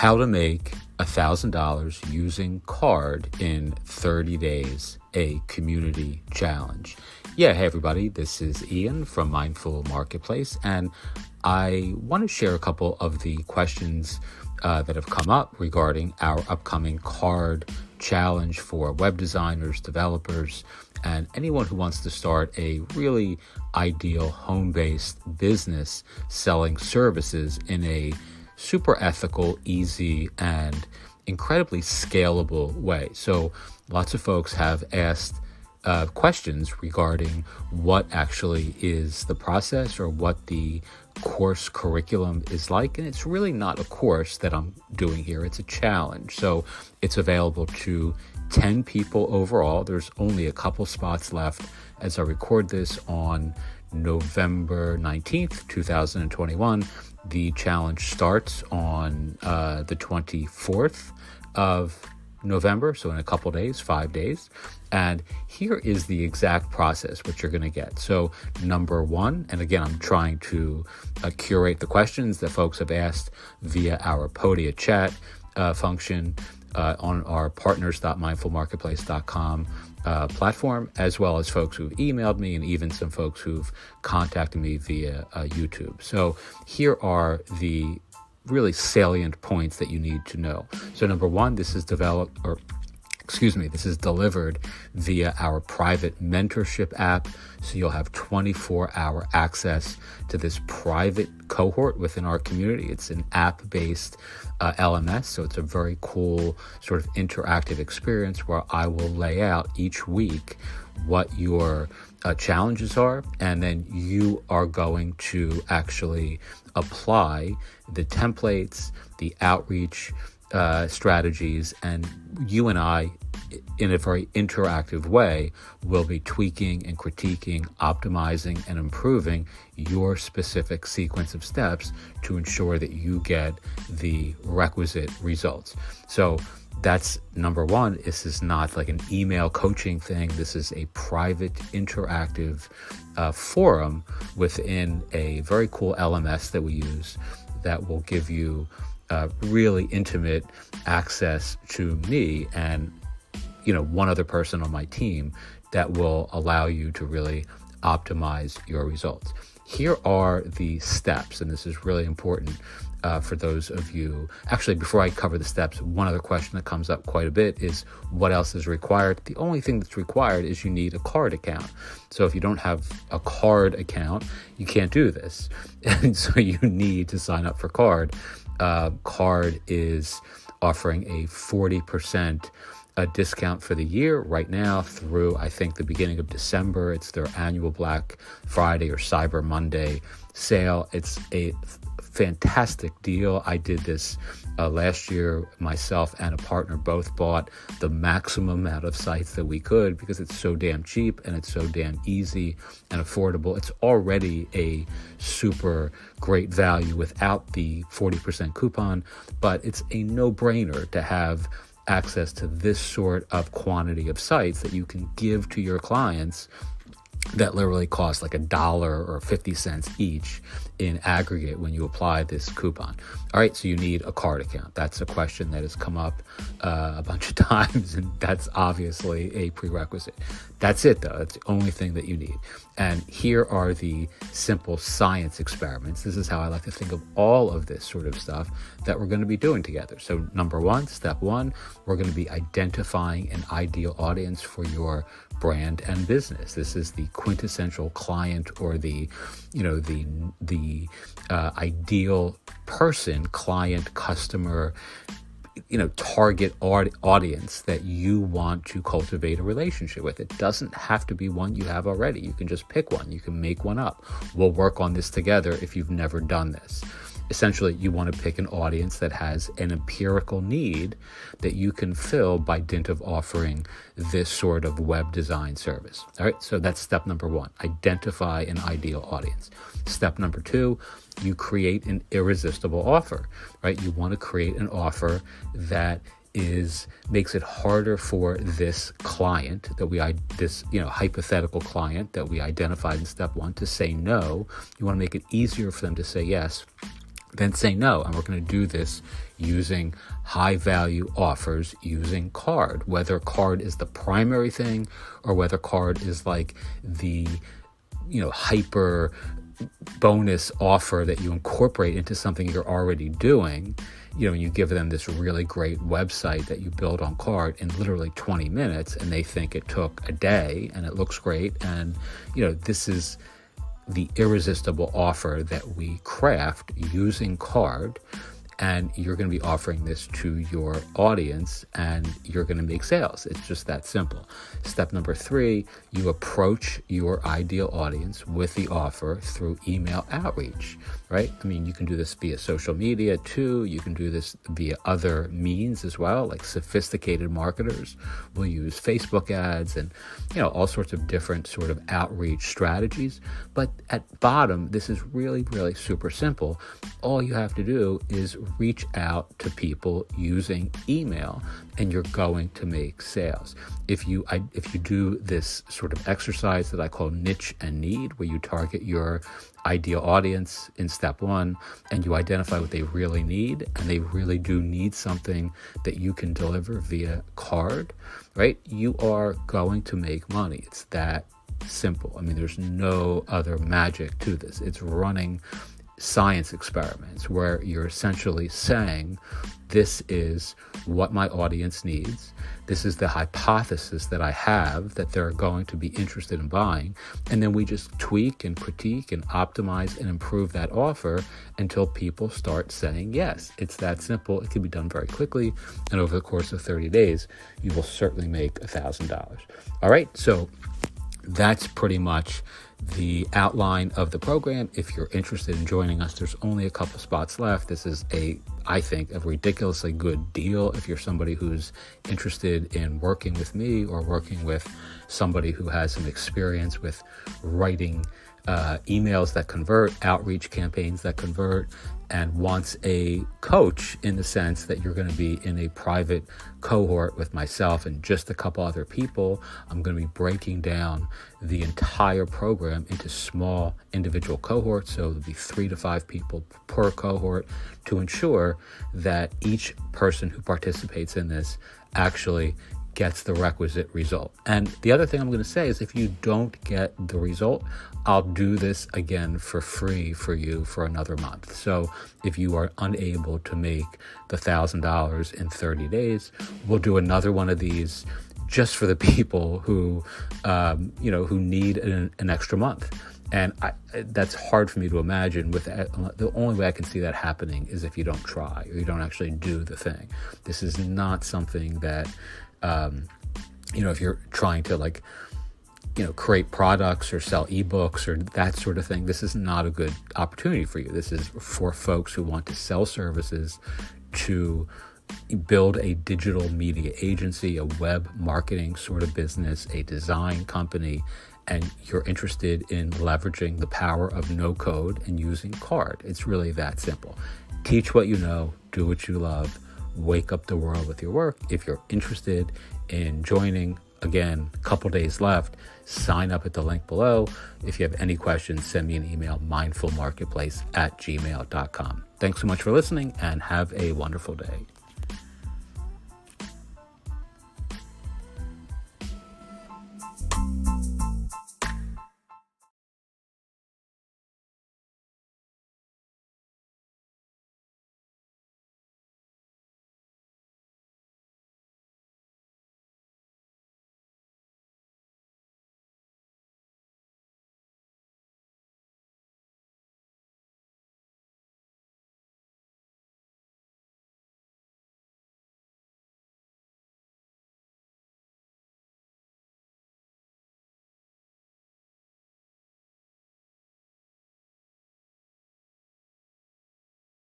How to make $1,000 using CARRD in 30 days, a community challenge. Yeah, hey everybody, this is Ian from Mindful Marketplace, and I want to share a couple of the questions that have come up regarding our upcoming CARRD challenge for web designers, developers, and anyone who wants to start a really ideal home-based business selling services in a super ethical, easy, and incredibly scalable way. So lots of folks have asked questions regarding what actually is the process or what the course curriculum is like. And it's really not a course that I'm doing here. It's a challenge. So it's available to 10 people overall. There's only a couple spots left as I record this on November 19th, 2021. The challenge starts on the 24th of November, so in a couple days, 5 days. And here is the exact process, what you're going to get. So number one, and again, I'm trying to curate the questions that folks have asked via our Podia chat function on our partners.mindfulmarketplace.com platform, as well as folks who've emailed me and even some folks who've contacted me via YouTube. So here are the really salient points that you need to know. So number one, this is delivered via our private mentorship app. So you'll have 24-hour access to this private cohort within our community. It's an app-based LMS, so it's a very cool sort of interactive experience where I will lay out each week what your challenges are, and then you are going to actually apply the templates, the outreach strategies, and you and I, in a very interactive way, will be tweaking and critiquing, optimizing, and improving your specific sequence of steps to ensure that you get the requisite results. So that's number one. This is not like an email coaching thing. This is a private, interactive forum within a very cool LMS that we use that will give you really intimate access to me and one other person on my team that will allow you to really optimize your results. Here are the steps, and this is really important for those of you. Actually, before I cover the steps, one other question that comes up quite a bit is what else is required? The only thing that's required is you need a CARRD account. So if you don't have a CARRD account, you can't do this. And so you need to sign up for CARRD. CARRD is offering a 40% discount for the year right now through, I think, the beginning of December. It's their annual Black Friday or Cyber Monday sale. It's a fantastic deal. I did this last year. Myself and a partner both bought the maximum amount of sites that we could because it's so damn cheap and it's so damn easy and affordable. It's already a super great value without the 40% coupon, but it's a no-brainer to have access to this sort of quantity of sites that you can give to your clients that literally cost like $1 or 50 cents each in aggregate when you apply this coupon. All right, so you need a CARRD account. That's a question that has come up a bunch of times, and that's obviously a prerequisite. That's it, though. That's the only thing that you need. And here are the simple science experiments. This is how I like to think of all of this sort of stuff that we're going to be doing together. So number one, step one, we're going to be identifying an ideal audience for your brand and business. This is the quintessential client or the ideal person, client, customer, target audience that you want to cultivate a relationship with. It doesn't have to be one you have already. You can just pick one. You can make one up. We'll work on this together if you've never done this. Essentially, you want to pick an audience that has an empirical need that you can fill by dint of offering this sort of web design service. All right, so that's step number one, identify an ideal audience. Step number two, you create an irresistible offer, right? You want to create an offer that makes it harder for this client this hypothetical client that we identified in step one to say no. You want to make it easier for them to say yes then say no. And we're going to do this using high value offers using CARRD, whether CARRD is the primary thing or whether CARRD is like the, hyper bonus offer that you incorporate into something you're already doing. You give them this really great website that you build on CARRD in literally 20 minutes, and they think it took a day, and it looks great. And, this is the irresistible offer that we craft using CARRD. And you're going to be offering this to your audience, and you're going to make sales. It's just that simple. Step number 3, you approach your ideal audience with the offer through email outreach, right? I mean, you can do this via social media too. You can do this via other means as well, like sophisticated marketers will use Facebook ads and, all sorts of different sort of outreach strategies. But at bottom, this is really, really super simple. All you have to do is reach out to people using email, and you're going to make sales. If you do this sort of exercise that I call niche and need, where you target your ideal audience in step 1 and you identify what they really need, and they really do need something that you can deliver via CARRD, right? You are going to make money. It's that simple. I mean, there's no other magic to this. It's running science experiments where you're essentially saying, this is what my audience needs. This is the hypothesis that I have that they're going to be interested in buying. And then we just tweak and critique and optimize and improve that offer until people start saying yes. It's that simple. It can be done very quickly. And over the course of 30 days, you will certainly make $1,000. All right. So that's pretty much the outline of the program. If you're interested in joining us, there's only a couple spots left. This is I think, a ridiculously good deal if you're somebody who's interested in working with me or working with somebody who has some experience with writing emails that convert, outreach campaigns that convert, and wants a coach in the sense that you're going to be in a private cohort with myself and just a couple other people. I'm going to be breaking down the entire program into small individual cohorts. So there'll be 3 to 5 people per cohort to ensure that each person who participates in this actually gets the requisite result. And the other thing I'm going to say is, if you don't get the result, I'll do this again for free for you for another month. So if you are unable to make the $1,000 in 30 days, we'll do another one of these just for the people who, who need an extra month. And that's hard for me to imagine. The only way I can see that happening is if you don't try or you don't actually do the thing. This is not something that, if you're trying to create products or sell ebooks or that sort of thing, this is not a good opportunity for you. This is for folks who want to sell services, to build a digital media agency, a web marketing sort of business, a design company, and you're interested in leveraging the power of no code and using CARRD. It's really that simple. Teach what you know, do what you love, wake up the world with your work. If you're interested in joining, again, a couple days left, sign up at the link below. If you have any questions, send me an email, mindfulmarketplace@gmail.com. Thanks so much for listening, and have a wonderful day.